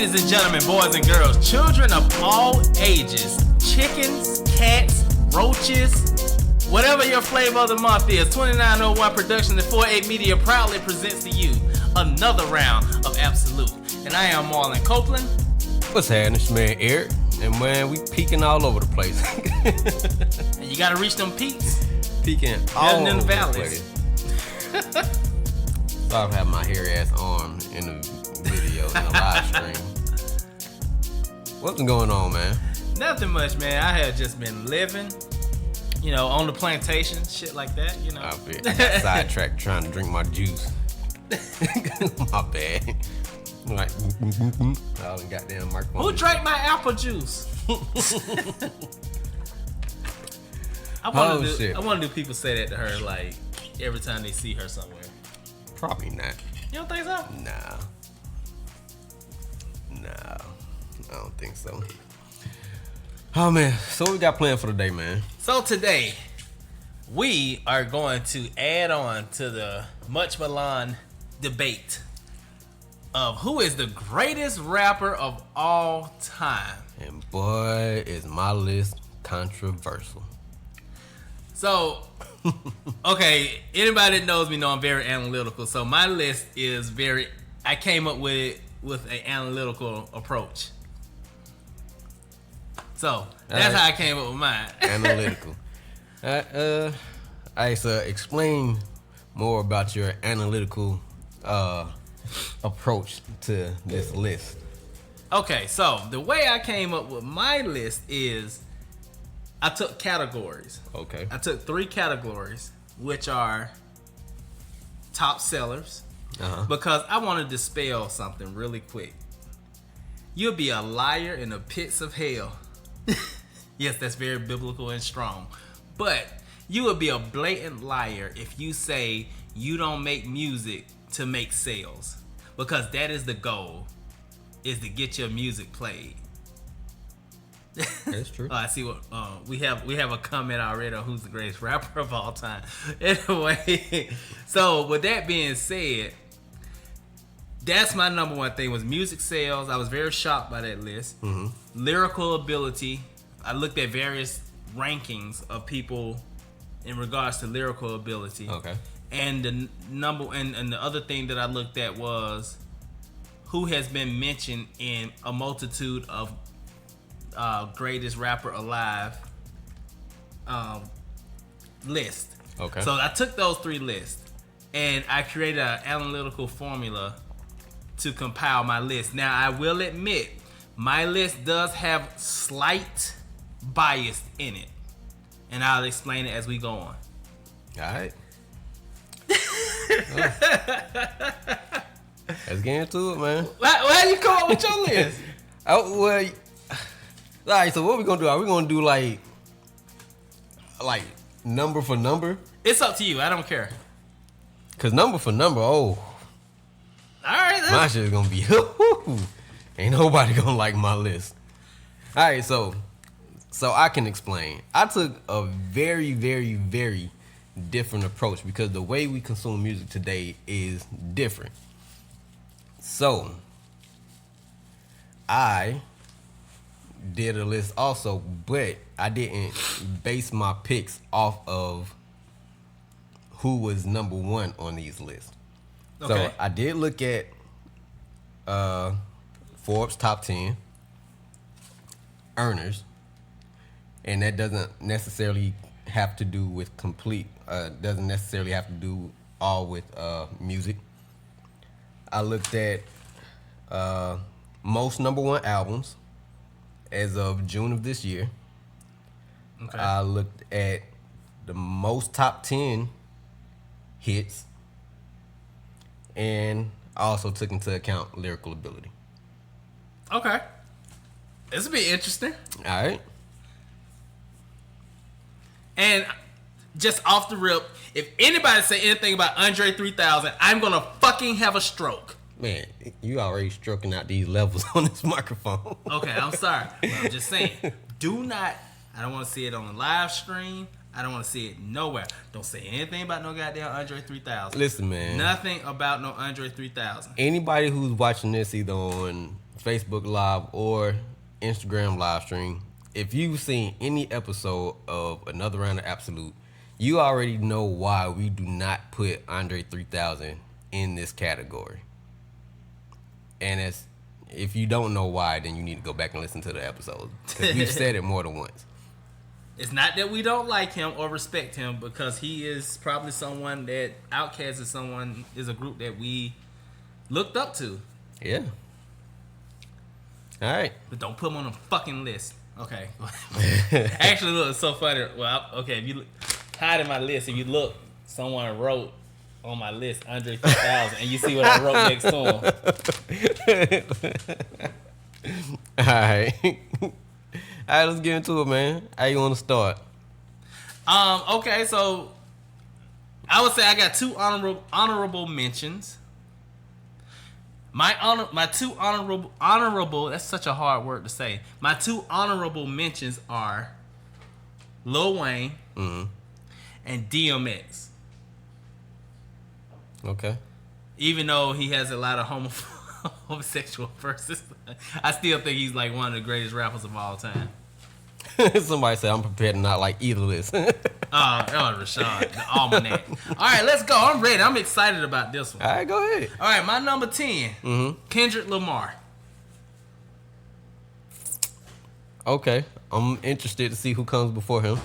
Ladies and gentlemen, boys and girls, children of all ages, chickens, cats, roaches, whatever your flavor of the month is, 2901 Productions and 48 Media proudly presents to you another round of Ab-So-Lute. And I am Marlon Copeland. What's happening? It's man Eric. And man, we peeking all over the place. And you gotta reach them peaks. Peeking all in the over valleys. the place. Sorry for having my hairy ass arm in the video, in the live stream. What's going on, man? Nothing much, man. I have just been living, on the plantation, shit like that, I got sidetracked trying to drink my juice. My bad. Like, all the goddamn microphone. Who drank my apple juice? I wonder do people say that to her like every time they see her somewhere? Probably not. You don't think so? Nah, I don't think so. Oh man, so what we got planned for today, man? So today, we are going to add on to the much maligned debate of who is the greatest rapper of all time. And boy, is my list controversial. So, okay, anybody that knows me know I'm very analytical. So my list is I came up with it with an analytical approach. So that's how I came up with mine. Analytical. Explain more about your analytical approach to this list. Okay, so the way I came up with my list is I took categories. Okay. I took 3 categories, which are top sellers, because I want to dispel something really quick. You'll be a liar in the pits of hell. Yes, that's very biblical and strong. But you would be a blatant liar if you say you don't make music to make sales, because that is the goal, is to get your music played. That's true. I see what we have a comment already on who's the greatest rapper of all time. Anyway, so with that being said, that's my number one thing was music sales. I was very shocked by that list. Mm-hmm. Lyrical ability. I looked at various rankings of people in regards to lyrical ability. Okay. And the and the other thing that I looked at was who has been mentioned in a multitude of greatest rapper alive list. Okay. So I took those 3 lists and I created an analytical formula to compile my list. Now I will admit my list does have slight bias in it, and I'll explain it as we go on. All right. Let's get into it, man. Why you come up with your list? All right, so what we gonna do? Are we gonna do like number for number? It's up to you. I don't care. Cause number for number, all right. My shit is gonna be. Ain't nobody gonna like my list. All right, so I can explain. I took a very, very, very different approach because the way we consume music today is different. So I did a list also, but I didn't base my picks off of who was number 1 on these lists. Okay. So I did look at Forbes top 10 earners, and that doesn't necessarily have to do with doesn't necessarily have to do all with music. I looked at most number 1 albums as of June of this year. Okay. I looked at the most top 10 hits, and I also took into account lyrical ability. Okay. This will be interesting. All right. And just off the rip, if anybody say anything about Andre 3000, I'm going to fucking have a stroke. Man, you already stroking out these levels on this microphone. Okay, I'm sorry. But I'm just saying, I don't want to see it on the live stream. I don't want to see it nowhere. Don't say anything about no goddamn Andre 3000. Listen, man. Nothing about no Andre 3000. Anybody who's watching this either on Facebook Live or Instagram live stream, if you've seen any episode of Another Round of Ab-So-Lute, you already know why we do not put Andre 3000 in this category. And if you don't know why, then you need to go back and listen to the episode, because we've said it more than once. It's not that we don't like him or respect him, because he is probably someone that Outkast is a group that we looked up to. Yeah. All right. But don't put him on a fucking list. Okay. Actually, look, it's so funny. Well, okay, if you look, hide in my list, if you look, someone wrote on my list Andre 3000, and you see what I wrote next to him. All right. All right, let's get into it, man. How you want to start? Okay, so I would say I got two honorable mentions. My two honorable. That's such a hard word to say. My two honorable mentions are Lil Wayne and DMX. Okay. Even though he has a lot of homosexual verses, I still think he's like one of the greatest rappers of all time. Somebody said I'm prepared to not like either of this. That was Rashad, the almanac. All right, let's go. I'm ready. I'm excited about this one. All right, go ahead. All right, my number 10, Kendrick Lamar. Okay, I'm interested to see who comes before him.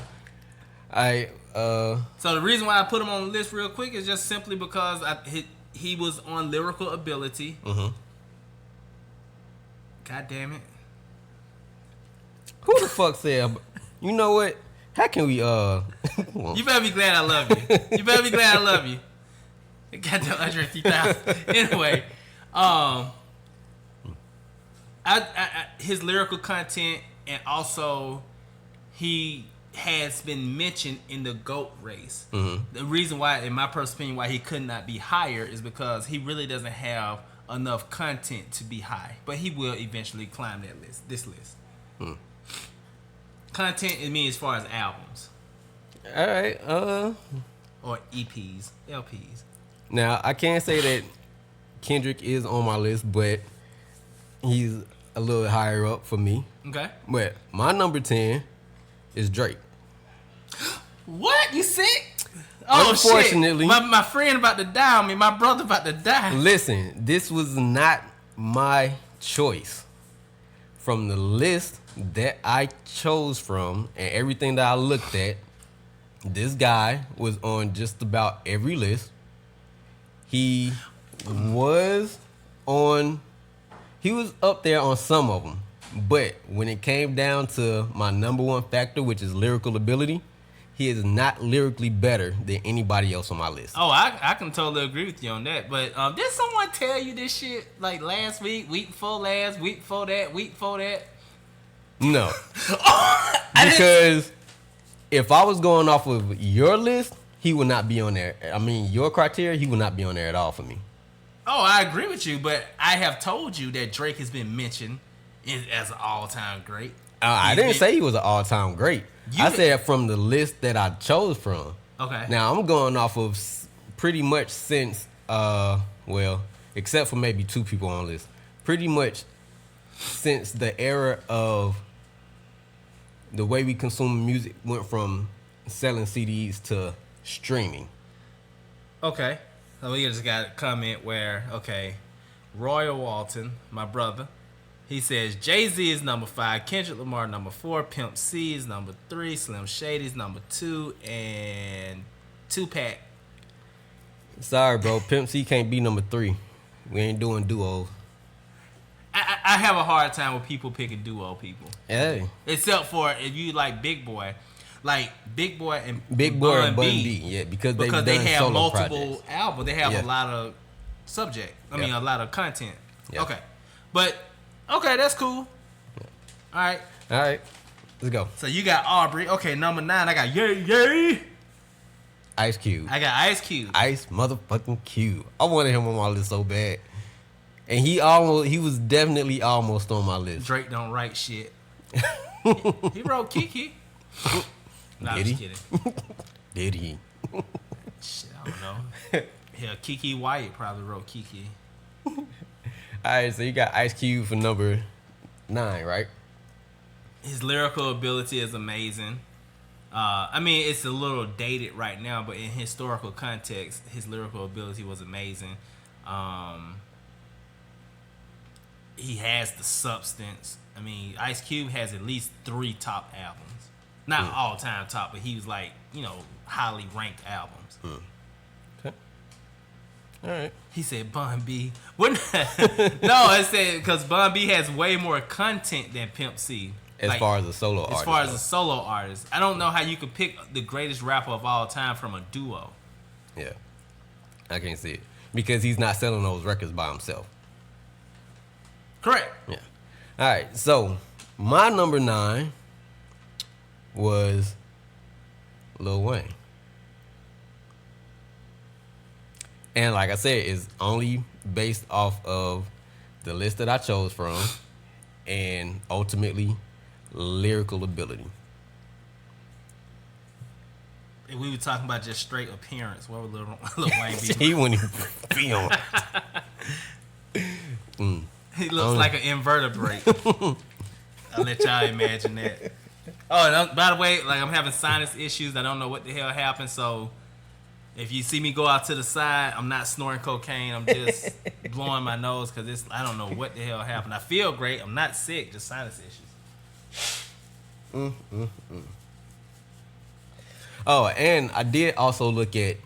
So the reason why I put him on the list real quick is just simply because he was on lyrical ability. God damn it. Who the fuck said? You know what? How can we? You better be glad I love you. You better be glad I love you. Goddamn Andre 3000. Anyway, his lyrical content, and also he has been mentioned in the GOAT race. The reason why, in my personal opinion, why he could not be higher is because he really doesn't have enough content to be high, but he will eventually climb that list. This list. Content, I mean, as far as albums. All right. Or EPs, LPs. Now I can't say that Kendrick is on my list, but he's a little higher up for me. Okay. But my number 10 is Drake. What? You sick? Oh, unfortunately, shit. My friend about to die on me. My brother about to die. Listen, this was not my choice. From the list that I chose from and everything that I looked at, this guy was on just about every list. He was up there on some of them. But when it came down to my number one factor, which is lyrical ability, he is not lyrically better than anybody else on my list. Oh, I can totally agree with you on that. But did someone tell you this shit like last week, week before last, week before that, week before that? No. Because if I was going off of your list, he would not be on there. I mean, your criteria, he would not be on there at all for me. Oh, I agree with you, but I have told you that Drake has been mentioned as an all-time great. I didn't say he was an all-time great. I said from the list that I chose from. Okay. Now, I'm going off of pretty much since, except for maybe two people on the list, pretty much since the era of the way we consume music went from selling CDs to streaming. Okay. So we just got a comment where, Royal Walton, my brother, he says Jay-Z is number 5, Kendrick Lamar number 4, Pimp C is number 3, Slim Shady is number 2, and Tupac. Sorry, bro. Pimp C can't be number 3. We ain't doing duos. I have a hard time with people picking duo people. Hey. Except for if you like Big Boy. Like Big Boy and Bun B. Yeah, because they have multiple projects. albums. They have a lot of subject. I mean, a lot of content. Yeah. Okay. But, that's cool. Yeah. All right. Let's go. So you got Aubrey. Okay, number 9, I got Yay. Ice Cube. I got Ice Cube. Ice motherfucking Cube. I wanted him on my list so bad. And he was definitely almost on my list. Drake don't write shit. He wrote Kiki. Nah, I'm just kidding. Did he? Shit, I don't know. Yeah, Kiki Wyatt probably wrote Kiki. All right, so you got Ice Cube for number 9, right? His lyrical ability is amazing. I mean, it's a little dated right now, but in historical context, his lyrical ability was amazing. He has the substance. I mean, Ice Cube has at least 3 top albums. Not all time top, but he was like, highly ranked albums. Okay. All right. He said Bun B. No, I said because Bun B has way more content than Pimp C. As far as a solo artist. As far as a solo artist. I don't know how you could pick the greatest rapper of all time from a duo. Yeah. I can't see it. Because he's not selling those records by himself. Correct. Yeah. All right. So, my number 9 was Lil Wayne. And like I said, it's only based off of the list that I chose from and ultimately lyrical ability. If we were talking about just straight appearance, what would Lil Wayne be? He wouldn't even be on. He looks like an invertebrate. I'll let y'all imagine that. Oh, and by the way, like I'm having sinus issues. I don't know what the hell happened. So if you see me go out to the side, I'm not snorting cocaine. I'm just blowing my nose because I don't know what the hell happened. I feel great. I'm not sick, just sinus issues. Oh, and I did also look at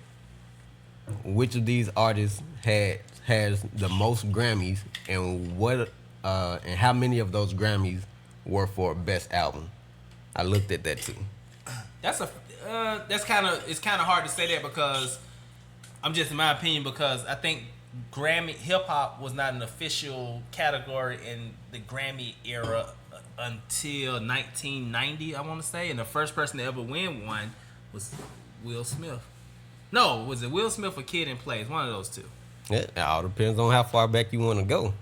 which of these artists has the most Grammys and what and how many of those Grammys were for best album. I looked at that too. It's kind of hard to say that because I'm just in my opinion because I think Grammy hip hop was not an official category in the Grammy era until 1990, I want to say, and the first person to ever win one was Will Smith. No, was it Will Smith or Kid and Play? It's one of those two. It all depends on how far back you want to go.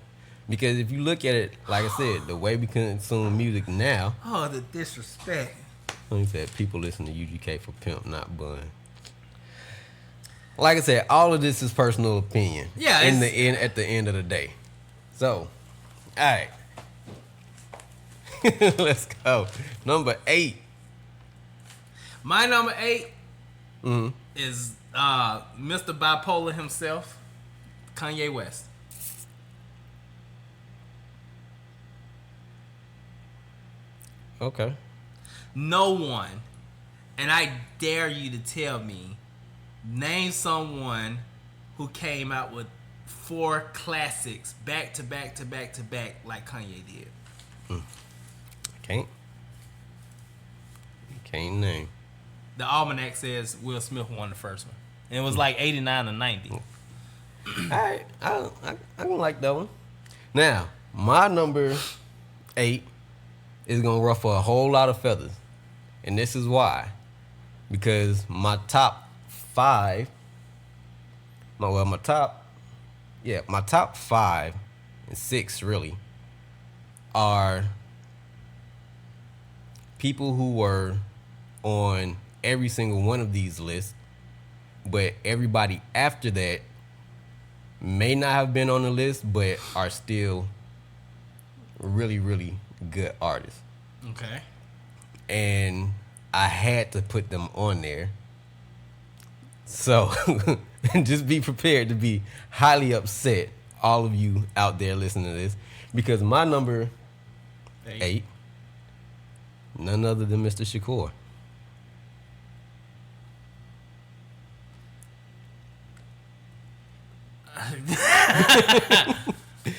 Because if you look at it, like I said, the way we consume music now. Oh, the disrespect. He said people listen to UGK for Pimp, not Bun. Like I said, all of this is personal opinion. Yeah. At the end of the day. So, all right. Let's go. Number 8. My number 8 is Mr. Bipolar himself, Kanye West. Okay. No one, and I dare you to tell me, name someone who came out with 4 classics back to back to back to back like Kanye did. Can't name. The almanac says Will Smith won the first one. And it was like 89 or 90. All right. I don't like that one. Now, my number 8 is going to ruffle a whole lot of feathers. And this is why. Because my top 5, my top 5 and 6 really are people who were on every single one of these lists, but everybody after that may not have been on the list, but are still really, really good artists. Okay. And I had to put them on there. So just be prepared to be highly upset, all of you out there listening to this, because my number 8, none other than Mr. Shakur.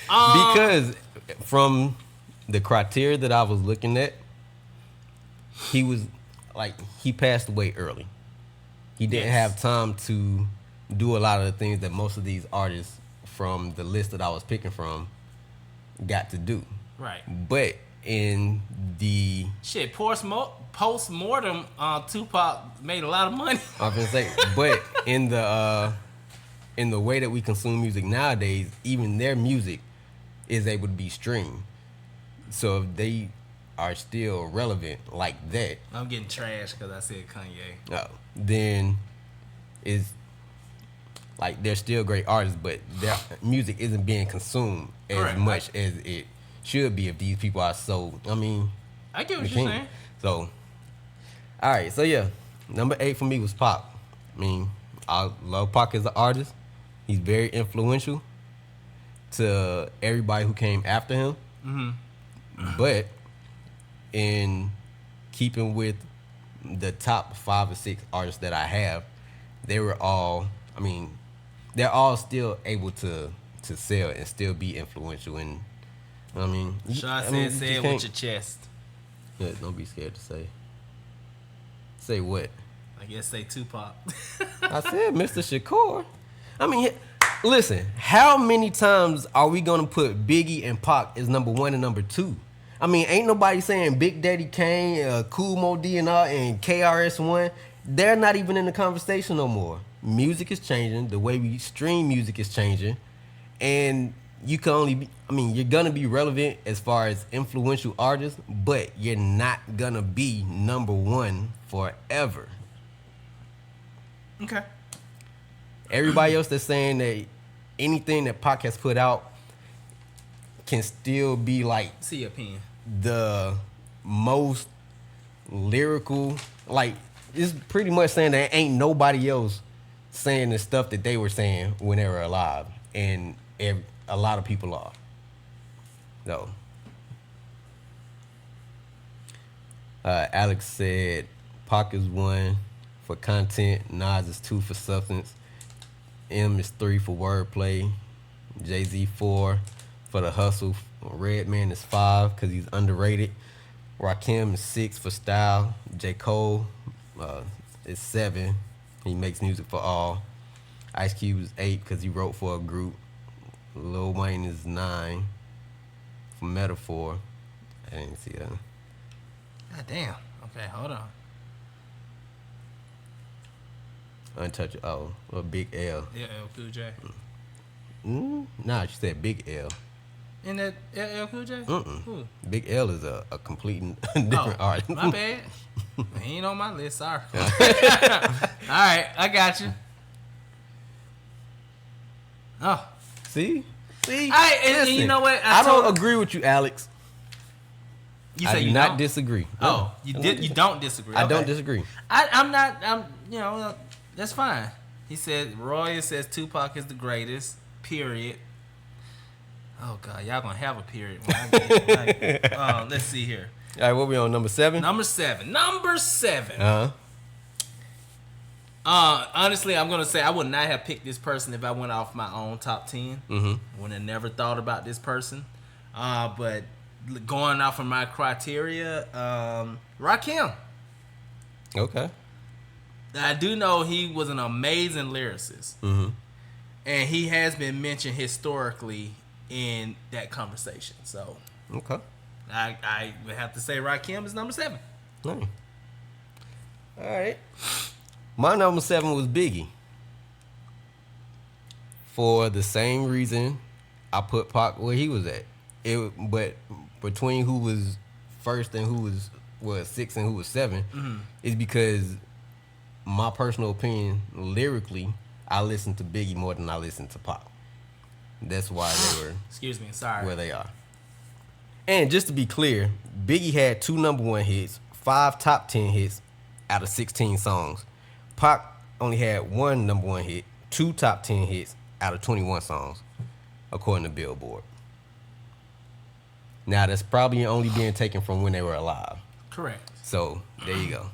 Because from the criteria that I was looking at, he passed away early. He didn't have time to do a lot of the things that most of these artists from the list that I was picking from got to do. Right. But in the post-mortem, Tupac made a lot of money. I was gonna say, but in the way that we consume music nowadays, even their music is able to be streamed. So if they are still relevant like that, I'm getting trashed because I said Kanye. then is like they're still great artists, but their music isn't being consumed as much as it should be if these people are so. I mean, I get what you're saying. So, all right, so yeah, number 8 for me was Pac. I mean, I love Pac as an artist. He's very influential to everybody who came after him. Mm-hmm. But in keeping with the top 5 or 6 artists that I have, they were all, I mean, they're all still able to sell and still be influential. And I mean, Sean say it with your chest. Yeah, don't be scared to say. Say what? I guess say Tupac. I said Mr. Shakur. I mean, listen, how many times are we gonna put Biggie and Pac as number 1 and number 2? I mean, ain't nobody saying Big Daddy Kane, Kool Moe DNR, and KRS-One. They're not even in the conversation no more. Music is changing. The way we stream music is changing. And you can only be, I mean, you're gonna be relevant as far as influential artists, but you're not gonna be number 1 forever. Okay. Everybody else that's saying that anything that Pac has put out can still be like, see your opinion, the most lyrical, like it's pretty much saying that ain't nobody else saying the stuff that they were saying when they were alive, and a lot of people are. So, Alex said Pac is 1 for content, Nas is 2 for substance, M is 3 for wordplay, Jay-Z 4 for the hustle, Redman is 5 because he's underrated, Rakim is 6 for style, J. Cole is 7, he makes music for all, Ice Cube is 8 because he wrote for a group, Lil Wayne is 9 for metaphor. I didn't see that. God damn. Okay, hold on. Untouchable. Oh, a Big L. Yeah, L Cool J. Nah, she said Big L. In that L Cool J? Who? Big L is a complete different artist. My bad. He ain't on my list. Sorry. All right, I got you. Oh. See? And you know what? I don't agree with you, Alex. You say I do you not don't? disagree. Oh, you don't disagree. I don't disagree. I'm you know, that's fine. He said Roy says Tupac is the greatest. Period. Oh God, y'all gonna have a period. Let's see here. All right, what we on, number 7? Number 7. Honestly, I'm gonna say I would not have picked this person if I went off my own top 10. Mm-hmm. Would have never thought about this person. But going off of my criteria, Rakim. Okay. I do know he was an amazing lyricist. Mm-hmm. And he has been mentioned historically in that conversation. So, okay. I would have to say Rakim is number 7. Nice. All right. My number 7 was Biggie. For the same reason I put Pac where he was at. But between who was first and who was 6 and who was 7 is because my personal opinion, lyrically, I listen to Biggie more than I listen to Pac. That's why they were excuse me, sorry, where they are. And just to be clear, Biggie had 2 number 1 hits, 5 top 10 hits out of 16 songs. Pac only had 1 number 1 hit, 2 top 10 hits out of 21 songs, according to Billboard. Now, that's probably only being taken from when they were alive. Correct. So, there you go.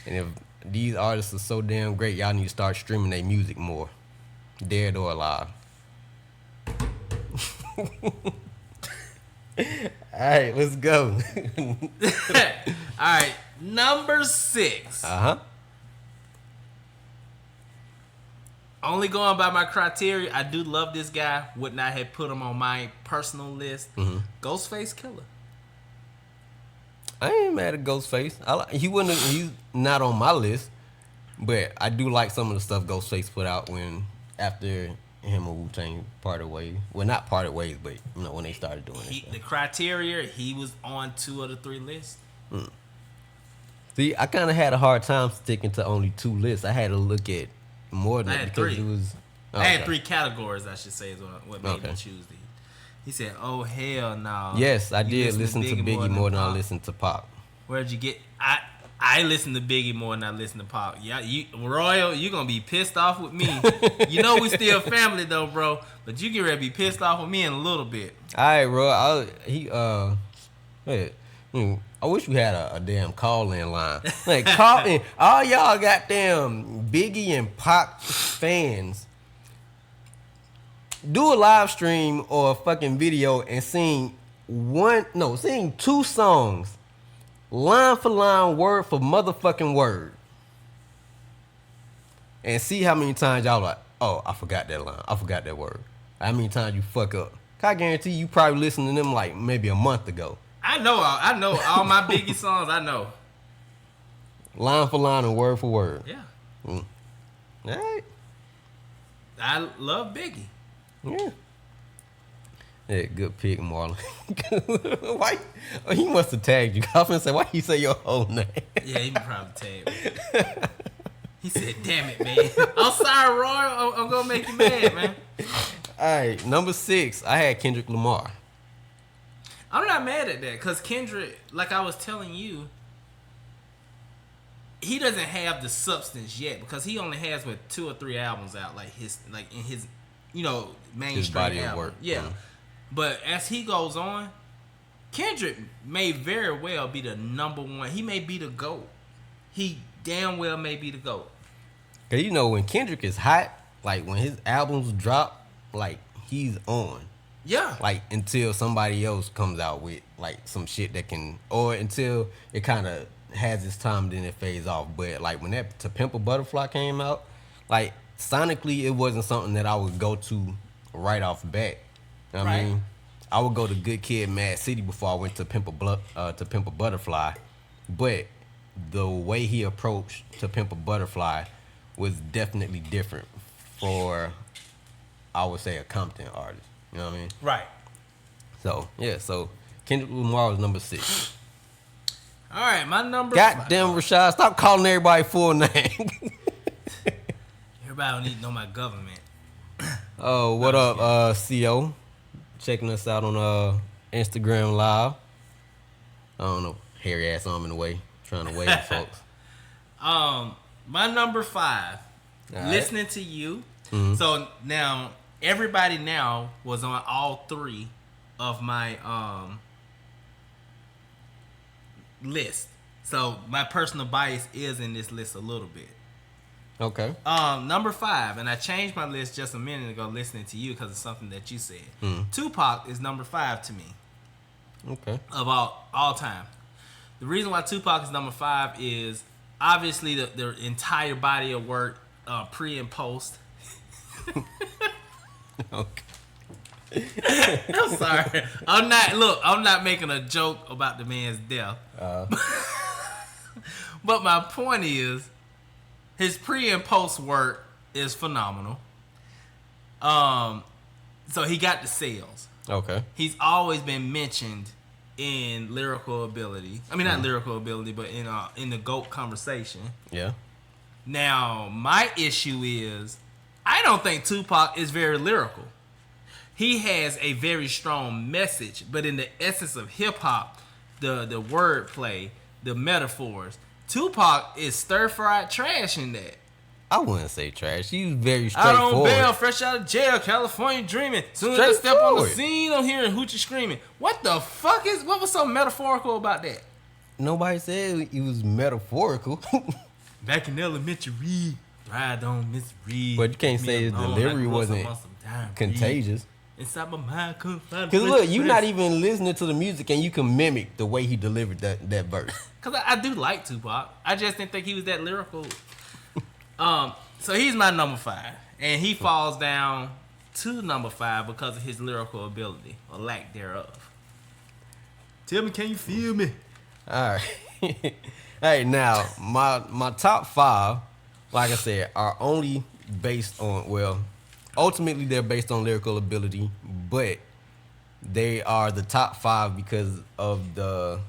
And if these artists are so damn great, y'all need to start streaming their music more, dead or alive. All right, let's go. All right, number 6. Only going by my criteria, I do love this guy. Would not have put him on my personal list. Ghostface Killer. I ain't mad at Ghostface. He's not on my list, but I do like some of the stuff Ghostface put out after him and Wu-Tang parted ways. Well, not parted ways, but when they started doing it. The criteria, he was on 2 of the 3 lists. See, I kind of had a hard time sticking to only 2 lists. I had to look at more than that because 3. it was. I had 3 categories, I should say, is what made me choose these. He said, "Oh hell no." Yes, I did listen to Biggie more than I listened to Pop. Where'd you get? I listen to Biggie more than I listen to Pop. Yeah, Royal, you gonna be pissed off with me. You know we still family though, bro. But you get ready to be pissed off with me in a little bit. All right, bro. I wish we had a damn call-in line. Like, call in. All y'all goddamn Biggie and Pop fans. Do a live stream or a fucking video and sing 2 songs. Line for line, word for motherfucking word. And see how many times y'all like, oh, I forgot that line. I forgot that word. How many times you fuck up. I guarantee you probably listened to them like maybe a month ago. I know all my Biggie songs. I know. Line for line and word for word. Yeah. All right. I love Biggie. Yeah. Yeah, good pick, Marlon. Why? Oh, he must have tagged you. I was gonna say, why you say your whole name? Yeah, he probably tagged me. He said, "Damn it, man. I'm sorry, Roy. I'm gonna make you mad, man." All right, number 6. I had Kendrick Lamar. I'm not mad at that because Kendrick, like I was telling you, he doesn't have the substance yet because he only has 2 or 3 albums out, in his mainstream his body album. of work. Yeah. But as he goes on, Kendrick may very well be the number 1. He may be the GOAT. He damn well may be the GOAT. Cause when Kendrick is hot, like when his albums drop, like he's on. Yeah. Like until somebody else comes out with like some shit that can, or until it kind of has its time, then it fades off. But like when that To Pimp a Butterfly came out, like sonically it wasn't something that I would go to right off the bat. You know what I mean? I would go to Good Kid, Mad City before I went to Pimp a Butterfly. But the way he approached To Pimp a Butterfly was definitely different for, I would say, a Compton artist. You know what I mean? Right. So, yeah. So, Kendrick Lamar was number 6. All right, my number. Goddamn, Rashad, stop calling everybody full name. Everybody don't need to know my government. Oh, what up, CO? Checking us out on Instagram Live. I don't know, hairy ass arm in the way, trying to wave at folks. My number 5, listening to you. Mm-hmm. So now everybody now was on all 3 of my list. So my personal bias is in this list a little bit. Okay. Number 5, and I changed my list just a minute ago listening to you because it's something that you said. Tupac is number 5 to me. Okay. Of all time. The reason why Tupac is number 5 is obviously the entire body of work, pre and post. Okay. I'm sorry. I'm not making a joke about the man's death. But my point is, his pre and post work is phenomenal. So he got the sales. Okay. He's always been mentioned in lyrical ability. I mean, not lyrical ability, but in the GOAT conversation. Yeah. Now, my issue is, I don't think Tupac is very lyrical. He has a very strong message, but in the essence of hip hop, the wordplay, the metaphors, Tupac is stir-fried trash in that. I wouldn't say trash. He's very Out straightforward. on bail, fresh out of jail, California dreaming. Soon as I step on the scene, I'm hearing hoochie screaming. What was so metaphorical about that? Nobody said he was metaphorical. Back in elementary, ride on Miss Reed. But you can't say his delivery wasn't contagious. Inside my mind, because look, you're not even listening to the music and you can mimic the way he delivered that verse. Because I do like Tupac. I just didn't think he was that lyrical. So he's my number 5. And he falls down to number 5 because of his lyrical ability, or lack thereof. Tell me, can you feel me? All right. Hey, now, my top 5, like I said, are only based on, ultimately they're based on lyrical ability, but they are the top 5 because of the,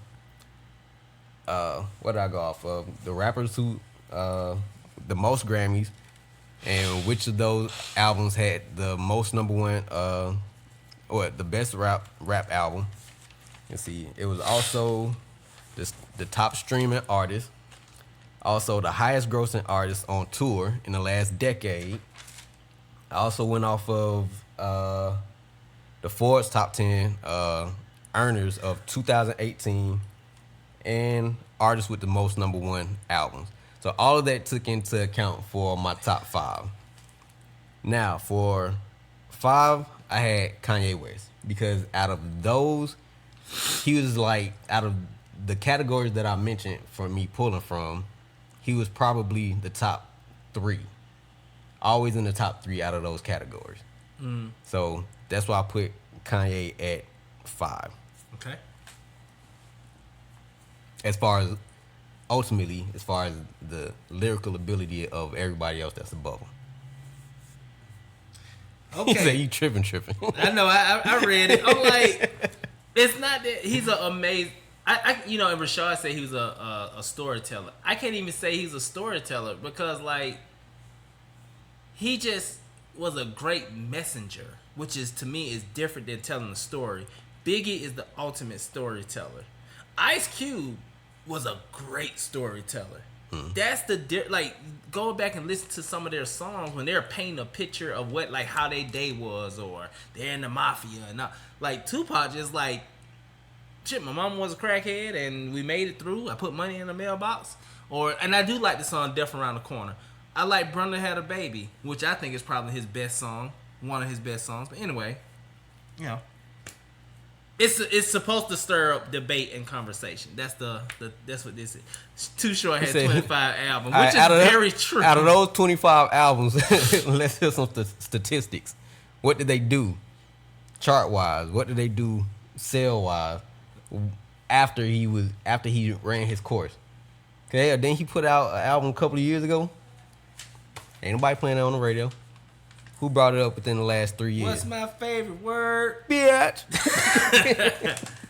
what did I go off of? The rappers who, the most Grammys, and which of those albums had the most number one, or the best rap album. Let's see. It was also the top streaming artist, also the highest grossing artist on tour in the last decade. I also went off of the Forbes top 10 earners of 2018 and artists with the most number one albums. So all of that took into account for my top 5. Now for 5, I had Kanye West, because out of those, he was like, out of the categories that I mentioned for me pulling from, he was probably the top 3. Always in the top 3 out of those categories. So that's why I put Kanye at 5. Okay. As far as the lyrical ability of everybody else that's above him. Okay. He said you tripping. I know. I read it. I'm like, it's not that he's an amazing. And Rashad said he was a storyteller. I can't even say he's a storyteller, because like, he just was a great messenger, which is, to me, is different than telling a story. Biggie is the ultimate storyteller. Ice Cube was a great storyteller. That's like, go back and listen to some of their songs when they're painting a picture of what, like, how their day was, or they're in the mafia and all. Like Tupac just like, shit, my mom was a crackhead and we made it through. I put money in the mailbox. And I do like the song Death Around the Corner. I like Brenda Had a Baby, which I think is probably his best song, one of his best songs. But anyway, it's supposed to stir up debate and conversation. That's what this is. Too Short had 25 albums, which is very true. Out of those 25 albums, let's hear some statistics. What did they do chart wise? What did they do sale wise after he ran his course? Okay, then he put out an album a couple of years ago. Ain't nobody playing it on the radio. Who brought it up within the last 3 years? What's my favorite word? Bitch.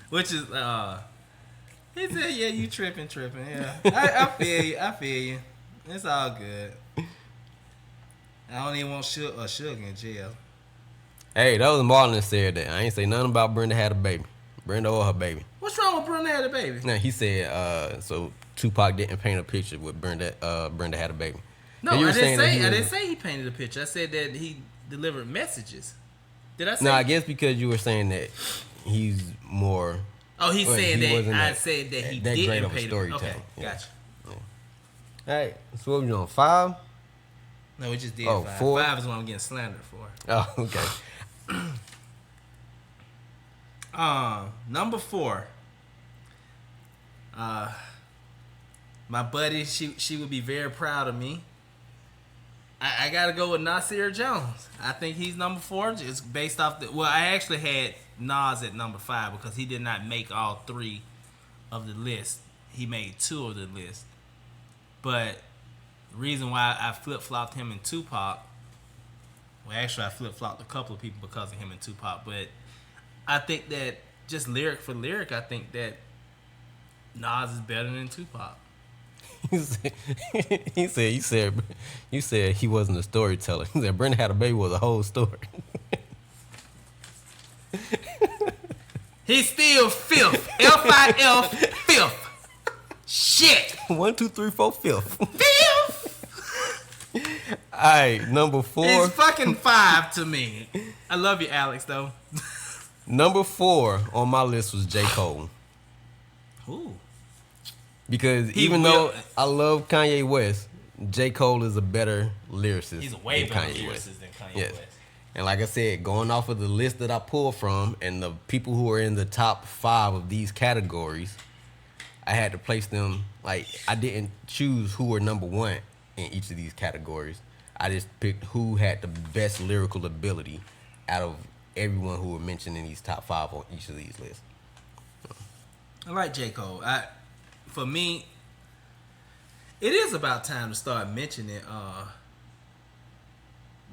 Which is, he said, yeah, you tripping. Yeah, I feel you. It's all good. I don't even want Suge in jail. Hey, that was Marlon that said that. I ain't say nothing about Brenda Had a Baby. Brenda or her baby. What's wrong with Brenda Had a Baby? No, he said, so Tupac didn't paint a picture with Brenda Had a Baby. No, I didn't say he painted a picture. I said that he delivered messages. Did I say? No, I guess because you were saying that he's more. Oh, he's saying that I said that he didn't great of a paint storyteller. Okay, gotcha. Yeah. All right, so what we doing? 5? No, we just did 5. 4? 5 is what I'm getting slandered for. Oh, okay. Number 4. My buddy, she would be very proud of me. I gotta go with Nasir Jones. I think he's number 4, just based off I actually had Nas at number 5 because he did not make all 3 of the list. He made 2 of the list. But the reason why I flip-flopped him and Tupac, well, actually I flip-flopped a couple of people because of him and Tupac, but I think that just lyric for lyric, I think that Nas is better than Tupac. You said he wasn't a storyteller. He said Brenda Had a Baby was a whole story. He's still fifth. F-I-F, fifth. Shit. 1, 2, 3, 4, fifth. Fifth. All right, number 4. It's fucking 5 to me. I love you, Alex, though. Number 4 on my list was J. Cole. Ooh. Because even though I love Kanye West, J. Cole is a better lyricist. He's a way better lyricist than Kanye West. And like I said, going off of the list that I pulled from and the people who are in the top 5 of these categories, I had to place them, like, I didn't choose who were number 1 in each of these categories. I just picked who had the best lyrical ability out of everyone who were mentioned in these top 5 on each of these lists. I like J. Cole. For me, it is about time to start mentioning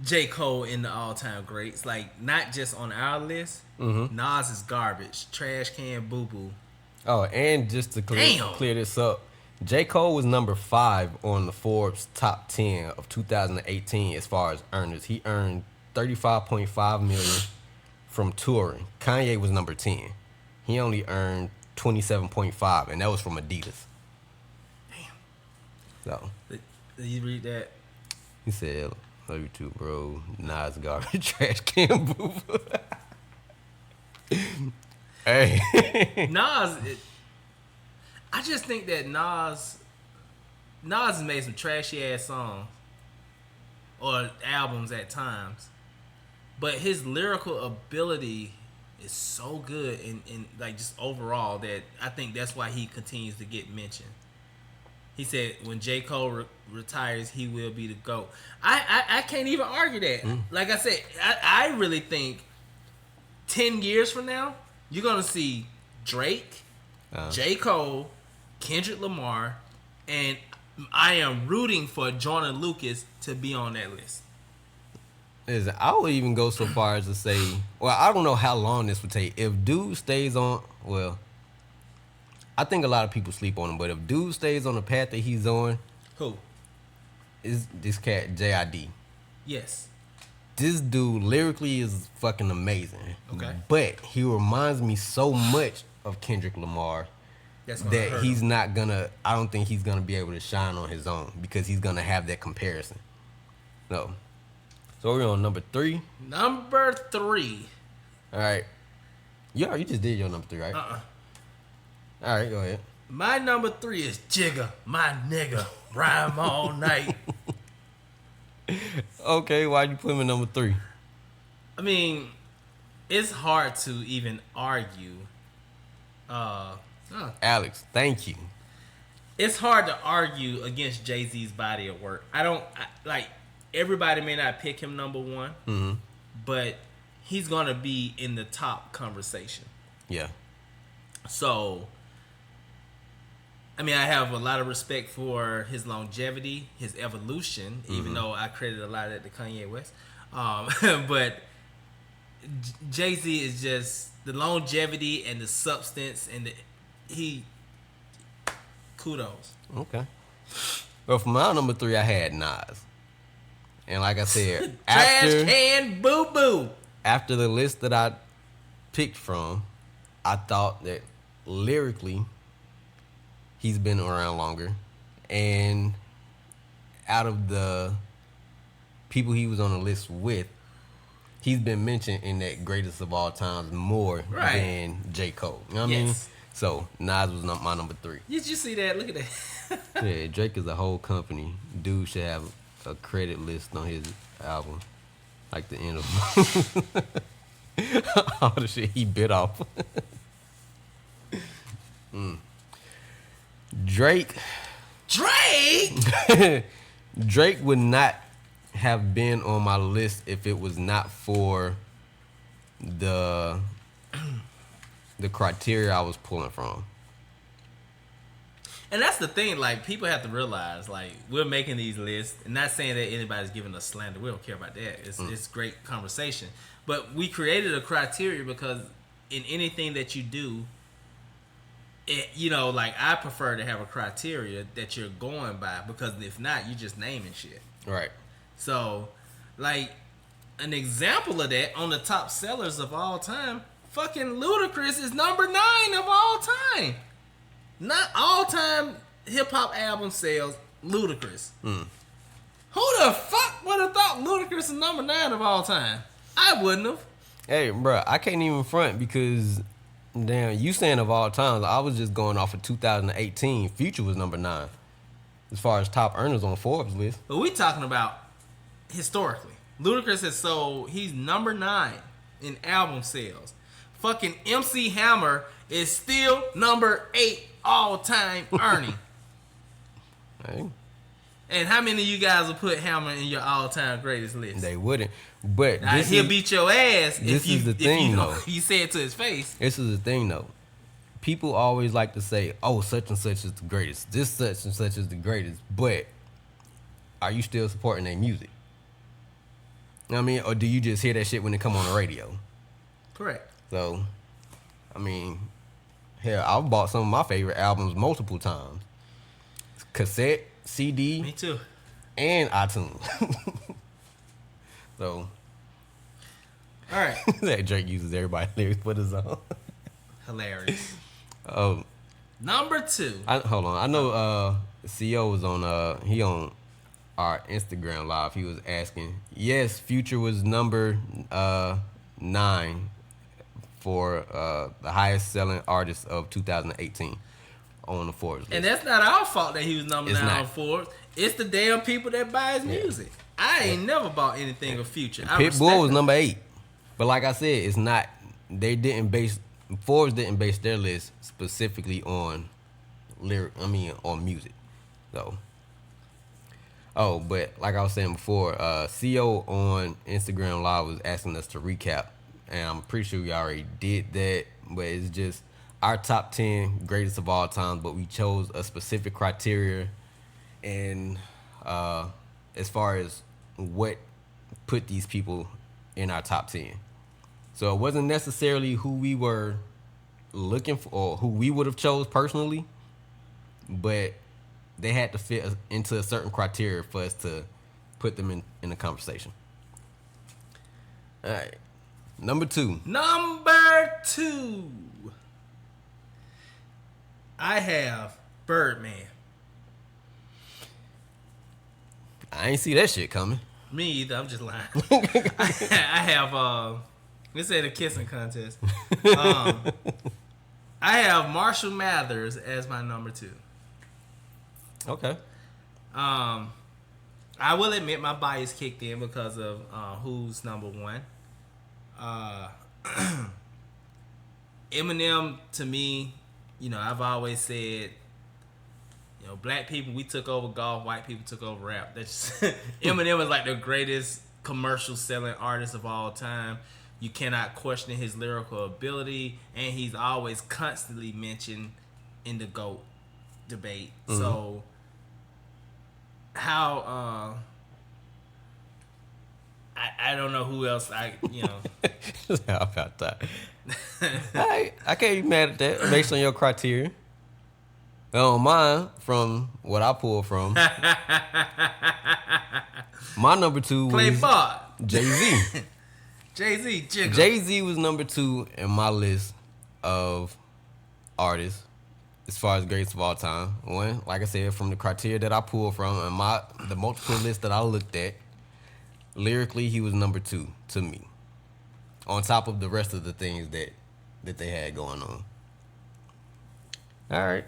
J. Cole in the all-time greats. Like, not just on our list. Mm-hmm. Nas is garbage. Trash can boo-boo. Oh, and just to clear this up, J. Cole was number 5 on the Forbes top 10 of 2018 as far as earners. He earned $35.5 million from touring. Kanye was number 10. He only earned 27.5, and that was from Adidas. Damn. So Did you read that? he said, "Love you too, bro. Nas garbage trash can booth." Hey. I just think that Nas has made some trashy ass songs or albums at times, but his lyrical ability is so good and like just overall that I think that's why he continues to get mentioned. He said when J. Cole retires, he will be the GOAT. I can't even argue that. Like I said, I really think 10 years from now, you're going to see Drake, J. Cole, Kendrick Lamar, and I am rooting for Jordan Lucas to be on that list. Listen, I would even go so far as to say, well, I don't know how long this would take. If dude stays on, well, I think a lot of people sleep on him, but if dude stays on the path that he's on, Who? is this cat JID. Yes. This dude lyrically is fucking amazing. Okay. But he reminds me so much of Kendrick Lamar that he's not gonna, I don't think he's gonna be able to shine on his own because he's gonna have that comparison. No. So we're on number 3. Number 3. All right. Yeah, you just did your number 3, right? All right, go ahead. My number 3 is Jigga, my nigga, rhyme all night. Okay, why'd you put him in number 3? I mean, it's hard to even argue. Alex, thank you. It's hard to argue against Jay-Z's body of work. Everybody may not pick him number 1, but he's gonna be in the top conversation. Yeah. So, I mean, I have a lot of respect for his longevity, his evolution, even though I credit a lot of that to Kanye West. But Jay-Z is just the longevity and the substance and kudos. Okay. Well, for my number 3, I had Nas. And like I said, Trash can boo-boo. After the list that I picked from, I thought that lyrically, he's been around longer. And out of the people he was on the list with, he's been mentioned in that greatest of all times more than J. Cole. You know what I mean? So, Nas was my number 3. Did you see that? Look at that. Yeah, Drake is a whole company. Dude should have a credit list on his album. Like the end of all the shit he bit off. Drake would not have been on my list if it was not for the criteria I was pulling from. And that's the thing, like, people have to realize, like, we're making these lists, and not saying that anybody's giving us slander. We don't care about that. It's great conversation. But we created a criteria because in anything that you do, I prefer to have a criteria that you're going by, because if not, you're just naming shit. Right. So, like, an example of that on the top sellers of all time, fucking Ludacris is number 9 of all time. Not all time hip hop album sales, Ludacris. Who the fuck would have thought Ludacris is number 9 of all time? I wouldn't have. Hey, bro, I can't even front because, damn, you saying of all times, I was just going off of 2018. Future was number 9 as far as top earners on Forbes list. But we talking about historically. Ludacris has sold, he's number 9 in album sales. Fucking MC Hammer is still number 8 all-time earning. Hey. And how many of you guys will put Hammer in your all-time greatest list? They wouldn't. But he'll beat your ass if you say it to his face. This is the thing, though. People always like to say, oh, such and such is the greatest. This such and such is the greatest. But are you still supporting their music? You know what I mean? Or do you just hear that shit when it come on the radio? Correct. So, I mean, hell, I've bought some of my favorite albums multiple times. cassette, CD. Me too. And iTunes. So. All right. That Drake uses everybody's lyrics for his own. Hilarious. Number 2. Hold on. I know CEO was on he on our Instagram live. He was asking, yes, Future was number 9 for the highest selling artist of 2018 on the Forbes list. And that's not our fault that he was number 9 on Forbes. It's the damn people that buy his music. I ain't never bought anything of Future. Pitbull was number 8. But like I said, it's not, Forbes didn't base their list specifically on on music. So, but like I was saying before, CO on Instagram Live was asking us to recap, and I'm pretty sure we already did that, but it's just our top 10 greatest of all time, but we chose a specific criteria, and as far as what put these people in our top 10. So it wasn't necessarily who we were looking for or who we would have chose personally, but they had to fit into a certain criteria for us to put them in the conversation. All right. Number 2. I have Birdman. I ain't see that shit coming. Me either. I'm just lying. I have let's say the kissing contest. I have Marshall Mathers as my number 2. Okay. I will admit my bias kicked in because of who's number 1. Eminem, to me, I've always said, black people, we took over golf, white people took over rap. That's Eminem is like the greatest commercial selling artist of all time. You cannot question his lyrical ability, and he's always constantly mentioned in the GOAT debate. Mm-hmm. So how I don't know who else How about that? I can't be mad at that based on your criteria. Mine, from what I pulled from, my number 2 was Jay-Z. Jay-Z was number 2 in my list of artists as far as greatest of all time. One, like I said, from the criteria that I pulled from and the multiple lists that I looked at, lyrically, he was number 2 to me. On top of the rest of the things that they had going on. All right.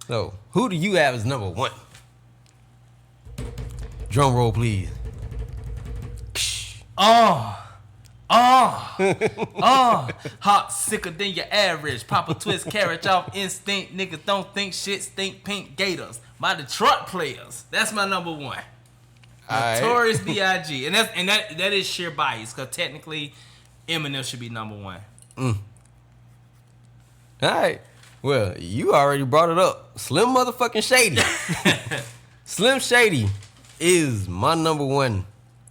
So, who do you have as number 1? Drum roll, please. Hot, sicker than your average. Papa twist, carriage off instinct. Niggas don't think shit, stink pink gators. My Detroit players. That's my number 1. Notorious B.I.G. And that is sheer bias, because technically Eminem should be number 1. All right. Well, you already brought it up. Slim motherfucking Shady. Slim Shady is my number 1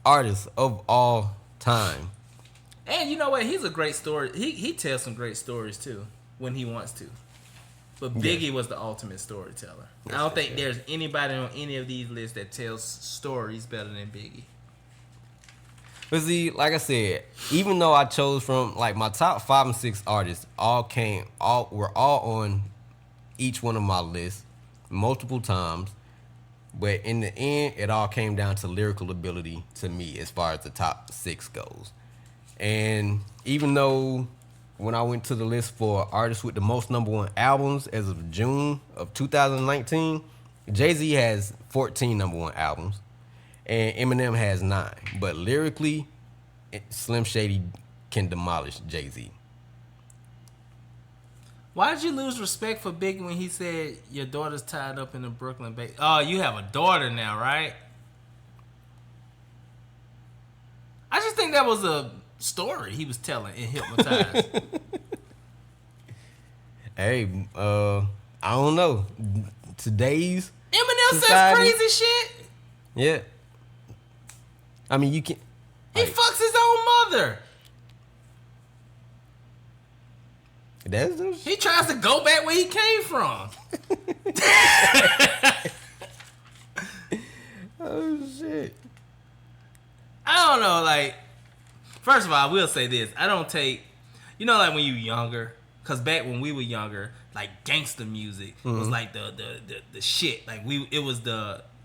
artist of all time. And you know what? He's a great story. He tells some great stories too when he wants to. But Biggie was the ultimate storyteller. Yes, I don't think there's anybody on any of these lists that tells stories better than Biggie. But see, like I said, even though I chose from my top 5 and 6 artists, were all on each one of my lists multiple times. But in the end, it all came down to lyrical ability to me as far as the top 6 goes. And even though when I went to the list for artists with the most number 1 albums as of June of 2019, Jay-Z has 14 number 1 albums. And Eminem has 9. But lyrically, Slim Shady can demolish Jay-Z. Why did you lose respect for Biggie when he said your daughter's tied up in the Brooklyn Bay? Oh, you have a daughter now, right? I just think that was a story he was telling in Hypnotized. Hey, I don't know. Today's Eminem society, says crazy shit. Yeah. I mean, you can't. He fucks his own mother. He tries to go back where he came from. I don't know. Like, first of all, I will say this: I don't take, like when you younger, because back when we were younger, like gangster music was like the shit. Like it was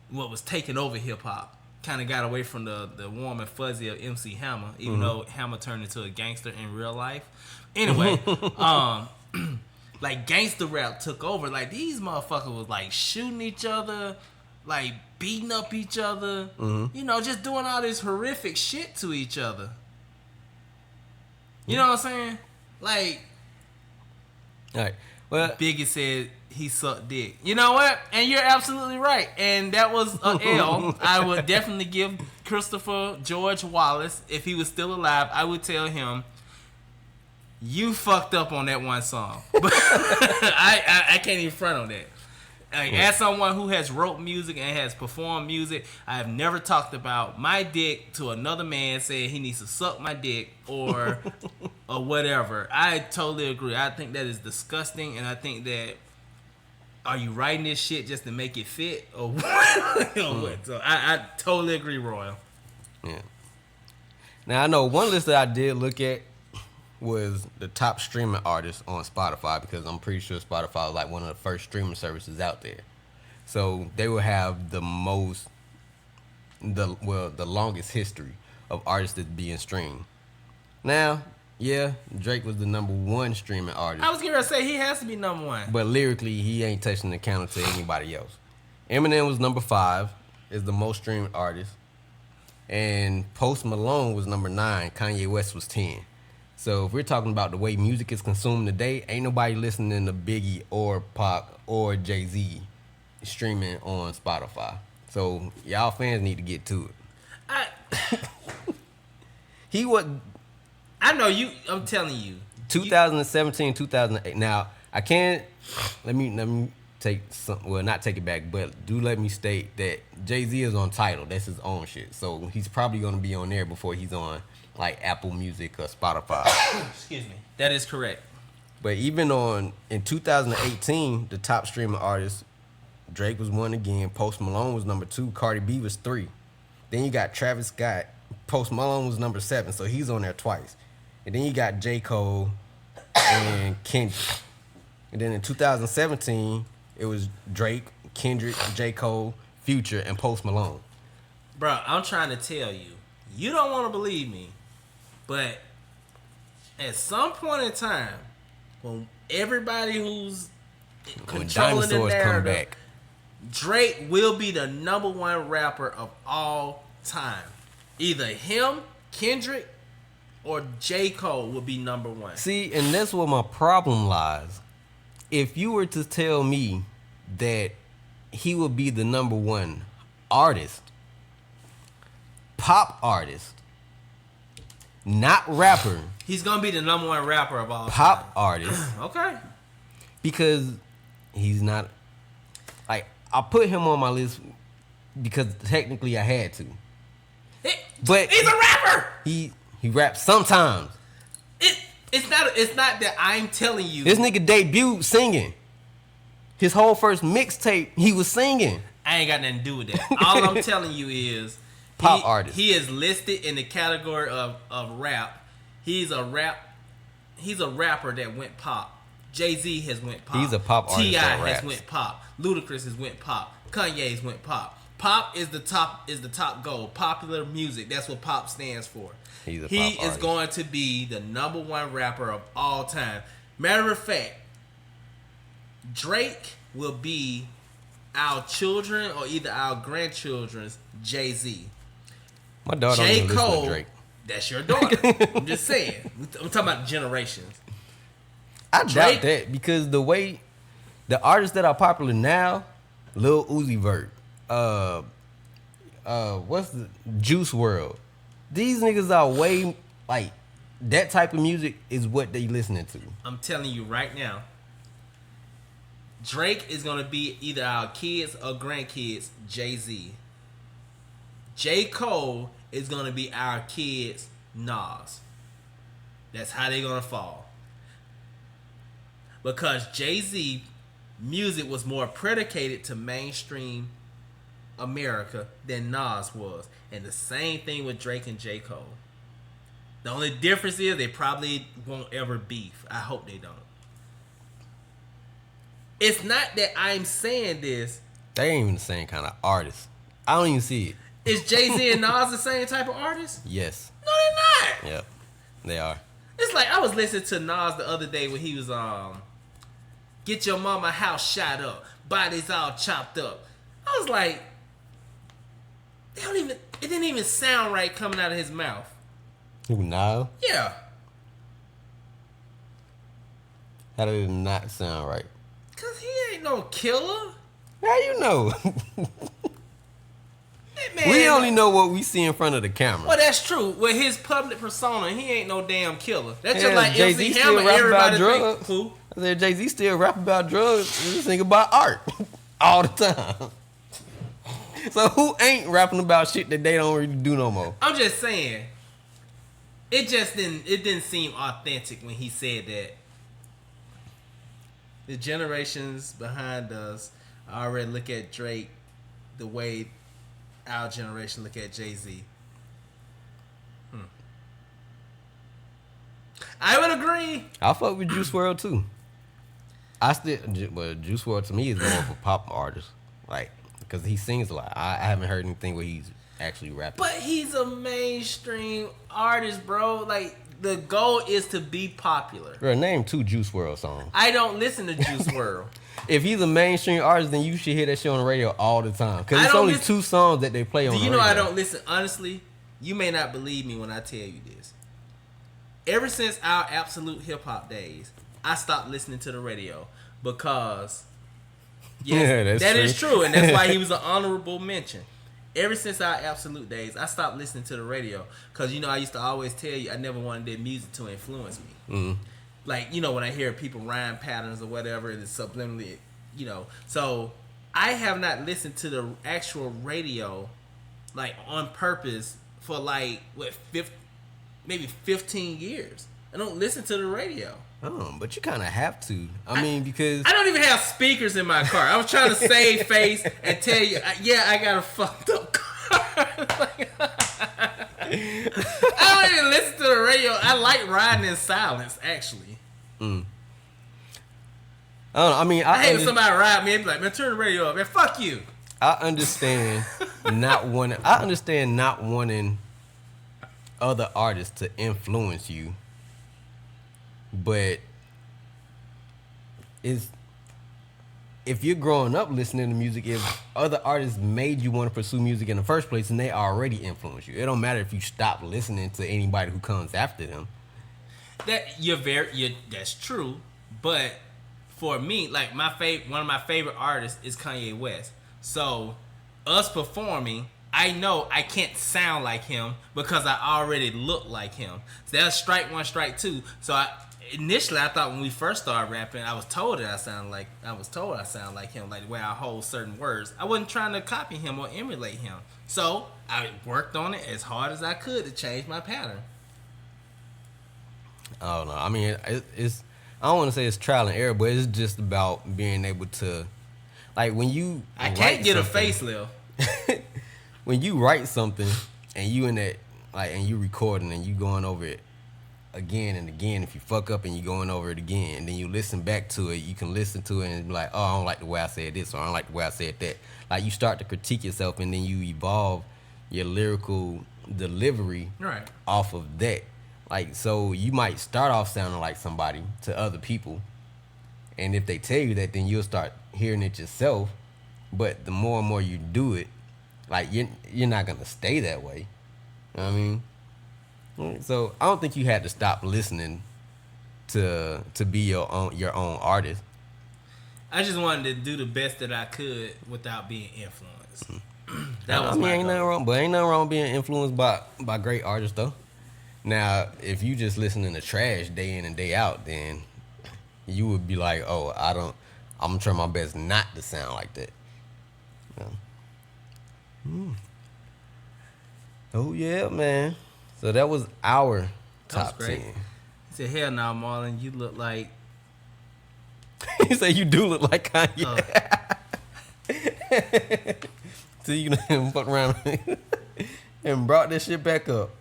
what was taking over hip hop. Kind of got away from the warm and fuzzy of MC Hammer, even though Hammer turned into a gangster in real life. Anyway, like gangster rap took over. Like these motherfuckers was like shooting each other, like beating up each other, just doing all this horrific shit to each other. You know what I'm saying? Like, all right. Well, Biggie said he sucked dick. You know what? And you're absolutely right. And that was an L. I would definitely give Christopher George Wallace, if he was still alive, I would tell him, you fucked up on that one song. But I can't even front on that. Like, as someone who has wrote music and has performed music, I have never talked about my dick to another man saying he needs to suck my dick or whatever. I totally agree. I think that is disgusting, and I think that, are you writing this shit just to make it fit or what? So I totally agree, Royal. Yeah. Now I know one list that I did look at was the top streaming artists on Spotify, because I'm pretty sure Spotify was like one of the first streaming services out there. So they will have the longest history of artists that's being streamed. Now, yeah, Drake was the number one streaming artist. I was gonna say he has to be number one. But lyrically, he ain't touching the counter to anybody else. Eminem was number 5, is the most streamed artist. And Post Malone was number 9, Kanye West was 10. So if we're talking about the way music is consumed today, ain't nobody listening to Biggie or Pac or Jay-Z streaming on Spotify. So y'all fans need to get to it. I know you. I'm telling you. 2017, 2008. Now I can't. Let me take some. Well, not take it back, but do let me state that Jay-Z is on Tidal. That's his own shit. So he's probably gonna be on there before he's on like Apple Music or Spotify. Excuse me. That is correct. But even in 2018, the top streaming artists, Drake was 1 again. Post Malone was number 2. Cardi B was 3. Then you got Travis Scott. Post Malone was number 7, so he's on there twice. And then you got J. Cole and Kendrick. And then in 2017, it was Drake, Kendrick, J. Cole, Future, and Post Malone. Bro, I'm trying to tell you. You don't want to believe me. But at some point in time, when everybody who's controlling the narrative, come back, Drake will be the number one rapper of all time. Either him, Kendrick, or J. Cole will be number one. See, and that's where my problem lies. If you were to tell me that he would be the number one artist, pop artist, not rapper. He's going to be the number one rapper of all pop time. Artist. Okay. Because he's not, like, I put him on my list because technically I had to. But he's a rapper. He raps sometimes. It's not that I'm telling you. This nigga debuted singing. His whole first mixtape, he was singing. I ain't got nothing to do with that. All I'm telling you is pop artist. He is listed in the category of rap. He's a rapper that went pop. Jay-Z has went pop. He's a pop artist. T.I. has went pop. Ludacris has went pop. Kanye's went pop. Pop is the top goal. Popular music. That's what pop stands for. He is going to be the number one rapper of all time. Matter of fact, Drake will be our children or either our grandchildren's Jay-Z. My daughter J. don't Cole, listen to Drake. That's your daughter. I'm just saying. I'm talking about generations. I doubt that, because the way the artists that are popular now, Lil Uzi Vert, what's the Juice WRLD, these niggas are way, like, that type of music is what they listening to. I'm telling you right now, Drake is gonna be either our kids or grandkids Jay-Z. J. Cole is gonna be our kids Nas. That's how they gonna fall. Because Jay-Z music was more predicated to mainstream America than Nas was. And the same thing with Drake and J. Cole. The only difference is they probably won't ever beef. I hope they don't. It's not that I'm saying this. They ain't even the same kind of artists. I don't even see it. Is Jay-Z and Nas the same type of artist? Yes. No, they're not. Yep. They are. It's like I was listening to Nas the other day when he was get your mama house shot up, bodies all chopped up. I was like, it didn't even sound right coming out of his mouth. Who, Nas? Yeah. How did it not sound right? Cause he ain't no killer. How you know? Man, we only know what we see in front of the camera. Well, that's true. With his public persona, he ain't no damn killer. That's just Yeah, like Jay-Z MC still Hammer. rap Everybody about think drugs. who? I said Jay-Z still rap about drugs and sing about art all the time. So who ain't rapping about shit that they don't really do no more? I'm just saying. It didn't seem authentic when he said that. The generations behind us already look at Drake the way our generation look at Jay-Z. I would agree. I fuck with Juice WRLD too. But Juice WRLD to me is more of a pop artist, like because he sings a lot. I haven't heard anything where he's actually rapping. But he's a mainstream artist, bro. Like the goal is to be popular. Bro, name 2 Juice WRLD songs. I don't listen to Juice WRLD. If he's a mainstream artist, then you should hear that shit on the radio all the time. Because it's only 2 songs that they play on the radio. Do you know I don't listen? Honestly, you may not believe me when I tell you this. Ever since our Ab-So-Lute hip-hop days, I stopped listening to the radio because, yes, that is true. And that's why he was an honorable mention. Ever since our Ab-So-Lute days, I stopped listening to the radio because, I used to always tell you I never wanted their music to influence me. Mm-hmm. Like, when I hear people rhyme patterns or whatever, it's subliminally, So, I have not listened to the actual radio, like, on purpose for, like, maybe 15 years. I don't listen to the radio. Oh, but you kind of have to. I mean, because I don't even have speakers in my car. I was trying to save face and tell you, I got a fucked up car. I don't even listen to the radio. I like riding in silence, actually. I don't know. I mean, I hate when somebody ride me and be like, man, turn the radio up. Man, fuck you. I understand not wanting other artists to influence you, but if you're growing up listening to music, if other artists made you want to pursue music in the first place, and they already influence you, it don't matter if you stop listening to anybody who comes after them. That's true, but for me, like one of my favorite artists is Kanye West. So us performing, I know I can't sound like him because I already look like him. So that's strike one, strike two. So initially I thought when we first started rapping, I was told I sound like him, like the way I hold certain words. I wasn't trying to copy him or emulate him. So I worked on it as hard as I could to change my pattern. I don't know. I mean, it's I don't want to say it's trial and error, but it's just about being able to, like, when you I can't get a facelift. When you write something and you in that, like, and you recording and you going over it again and again, if you fuck up and you going over it again, and then you listen back to it, you can listen to it and be like, oh, I don't like the way I said this, or I don't like the way I said that. Like, you start to critique yourself, and then you evolve your lyrical delivery off of that. Like, so you might start off sounding like somebody to other people, and if they tell you that, then you'll start hearing it yourself. But the more and more you do it, like, you're not gonna stay that way. You know what I mean? So I don't think you had to stop listening to be your own artist. I just wanted to do the best that I could without being influenced. Ain't nothing wrong, but ain't nothing wrong being influenced by great artists though. Now, if you just listening to trash day in and day out, then you would be like, oh, I'm gonna try my best not to sound like that. Yeah. Oh yeah, man. So that was our top 10. He said, hell no, Marlon, you look like... He said, you do look like Kanye. So you know, fuck around and brought this shit back up.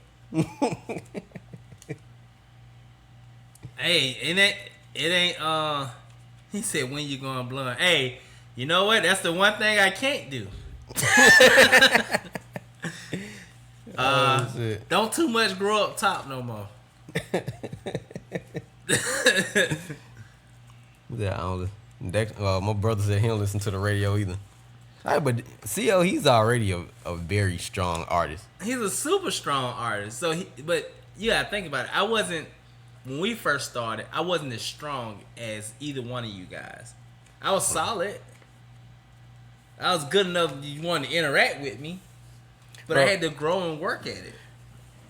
Hey, it ain't he said when you going blunt. Hey, you know what? That's the one thing I can't do. Don't too much grow up top no more. Yeah, I don't. My brother said he don't listen to the radio either. All right, but CO, he's already a very strong artist. He's a super strong artist. But you gotta think about it. When we first started, I wasn't as strong as either one of you guys. I was solid. I was good enough you wanted to interact with me. But I had to grow and work at it.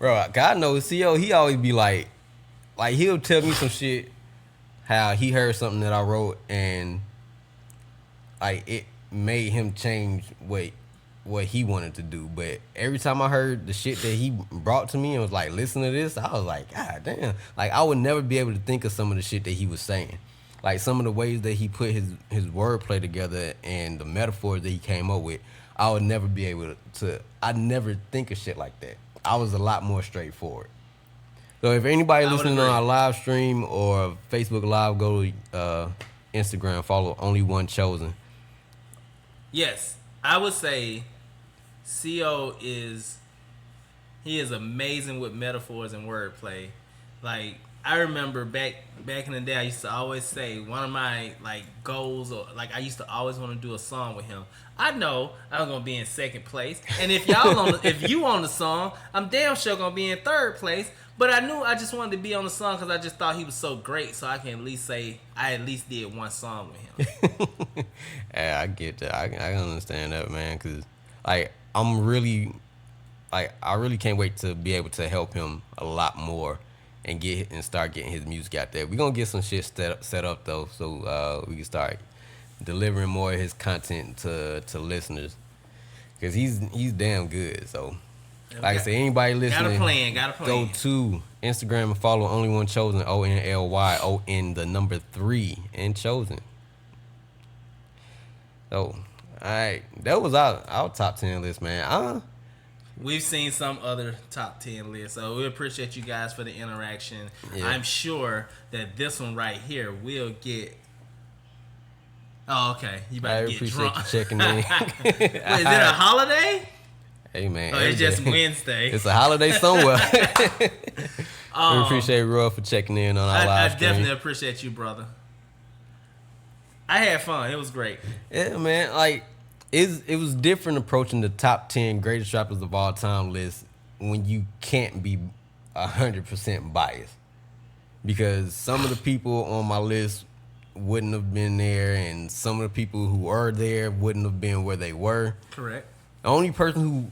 Bro, God knows CO, he always be like he'll tell me some shit, how he heard something that I wrote and like it made him change what he wanted to do. But every time I heard the shit that he brought to me and was like, listen to this, I was like, God damn. Like I would never be able to think of some of the shit that he was saying. Like some of the ways that he put his wordplay together and the metaphors that he came up with, I would never be able to I'd never think of shit like that. I was a lot more straightforward. So if anybody listening on our live stream or Facebook Live, go to Instagram, follow Only One Chosen. Yes, I would say CO is amazing with metaphors and wordplay. Like I remember back in the day, I used to always say one of my like goals, or like I used to always want to do a song with him. I know I'm gonna be in second place, and if you on the song, I'm damn sure gonna be in third place. But I knew I just wanted to be on the song because I just thought he was so great, so I can at least say I at least did one song with him. Yeah, I get that. I can understand that, man, because like I really can't wait to be able to help him a lot more and start getting his music out there. We're gonna get some shit set up though, so we can start delivering more of his content to listeners, because he's damn good. So like I said, anybody listening, got a plan. Go to Instagram and follow Only One Chosen, ONLYON3 and Chosen. So, all right, that was our top 10 list, man. We've seen some other top 10 lists, so we appreciate you guys for the interaction. Yeah. I'm sure that this one right here will get. Oh, okay. You about to get drunk. I appreciate you checking in. Wait, is it a holiday? Hey, man. Oh, it's just Wednesday. It's a holiday somewhere. We appreciate Roy for checking in on our live stream. I definitely appreciate you, brother. I had fun. It was great. Yeah, man. Like, it was different approaching the top 10 greatest rappers of all time list when you can't be 100% biased. Because some of the people on my list wouldn't have been there, and some of the people who were there wouldn't have been where they were. Correct. The only person who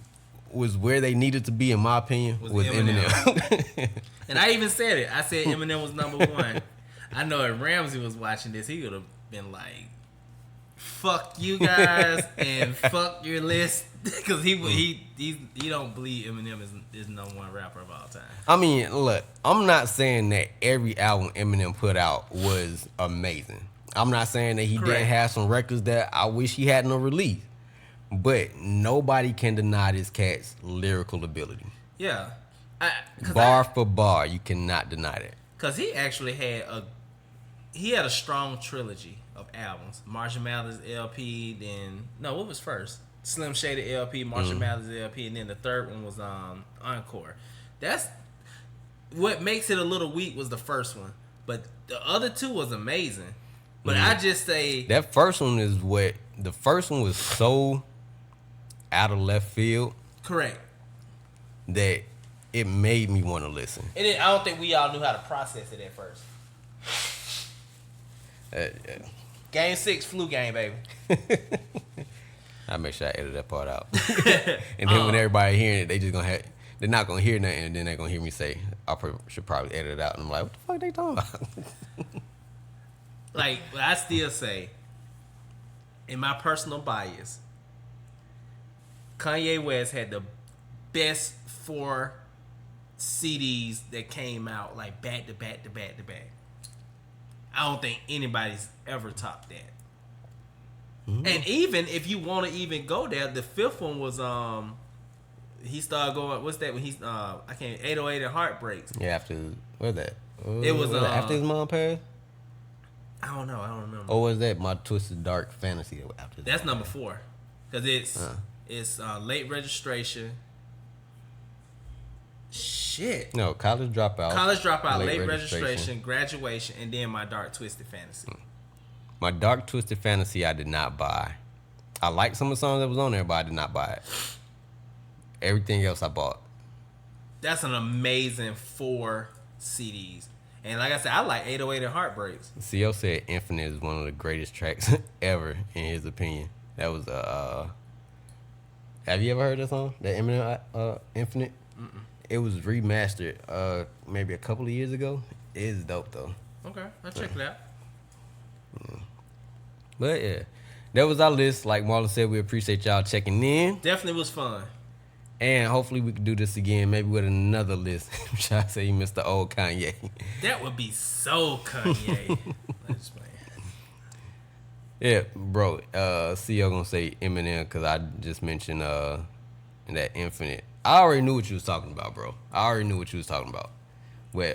was where they needed to be, in my opinion, was Eminem. And I even said it. I said Eminem was number one. I know if Ramsey was watching this, he would have been like, fuck you guys and fuck your list, because he don't believe Eminem is number one rapper of all time. I mean, look, I'm not saying that every album Eminem put out was amazing. I'm not saying that he didn't have some records that I wish he hadn't released. But nobody can deny this cat's lyrical ability. Yeah. Bar for bar, you cannot deny that. Because he actually had a strong trilogy of albums. Marshall Mathers LP, what was first? Slim Shady LP, Marshall Mathers LP, and then the third one was Encore. That's what makes it a little weak, was the first one. But the other two was amazing. But I just say that first one was so out of left field. Correct. That it made me want to listen. I don't think we all knew how to process it at first. Yeah. Game 6 flu game, baby. I'll make sure I edit that part out. And then when everybody hearing it, they're not gonna hear nothing, and then they're gonna hear me say, should probably edit it out. And I'm like, what the fuck are they talking about? Like, I still say, in my personal bias, Kanye West had the best 4 CDs that came out like back to back to back to back. I don't think anybody's ever topped that. Mm-hmm. And even if you want to even go there, the fifth one was he started going. What's that? When he's I can't 808 and Heartbreaks. Yeah, after what's that? It was after his mom passed. I don't know. I don't remember. Or was that My Twisted Dark Fantasy after that? That's number 4, because it's late registration. Shit. No, College Dropout, late registration, graduation, and then My Dark Twisted Fantasy. My Dark Twisted Fantasy, I did not buy. I liked some of the songs that was on there, but I did not buy it. Everything else I bought. That's an amazing 4 CDs. And like I said, I like 808 and Heartbreaks. CO said Infinite is one of the greatest tracks ever, in his opinion. That was, have you ever heard that song? That Eminem, Infinite? Mm-mm. It was remastered maybe a couple of years ago. It is dope, though. Okay, I'll check it out. Yeah. But, yeah. That was our list. Like Marlon said, we appreciate y'all checking in. Definitely was fun. And hopefully we can do this again, maybe with another list. Should I say Mr. Old Kanye? That would be so Kanye. Let's play. Yeah, bro. CEO gonna say Eminem because I just mentioned that Infinite. I already knew what you was talking about, bro. But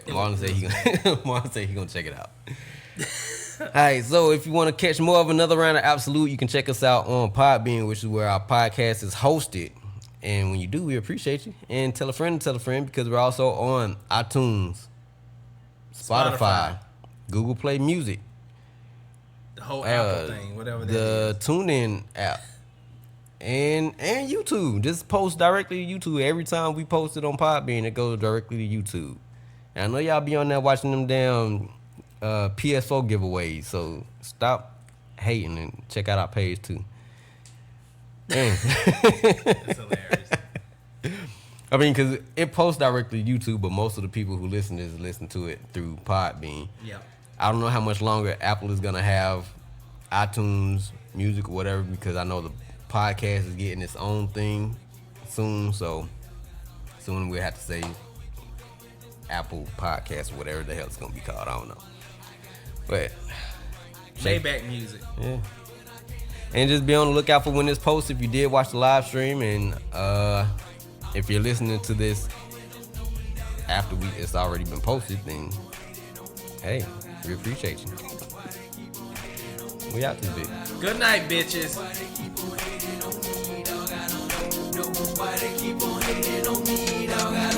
Marlon said he gonna check it out. All right, so if you want to catch more of another round of Ab-So-Lute, you can check us out on Podbean, which is where our podcast is hosted. And when you do, we appreciate you. And tell a friend because we're also on iTunes, Spotify, Google Play Music, the whole Apple thing, whatever that is. The TuneIn app, and YouTube. Just post directly to YouTube. Every time we post it on Podbean, it goes directly to YouTube. And I know y'all be on there watching them damn PS4 giveaways. So stop hating and check out our page too. That's hilarious. I mean, because it posts directly to YouTube, but most of the people who listen to it through Podbean. Yeah. I don't know how much longer Apple is going to have iTunes Music or whatever, because I know the podcast is getting its own thing soon. So soon we'll have to say Apple Podcast or whatever the hell it's going to be called. I don't know. But Playback music. Yeah. And just be on the lookout for when this posts if you did watch the live stream. And if you're listening to this after it's already been posted, then hey, we appreciate you. We out this bitch. Good night, bitches. Nobody keep on hating on me, dog.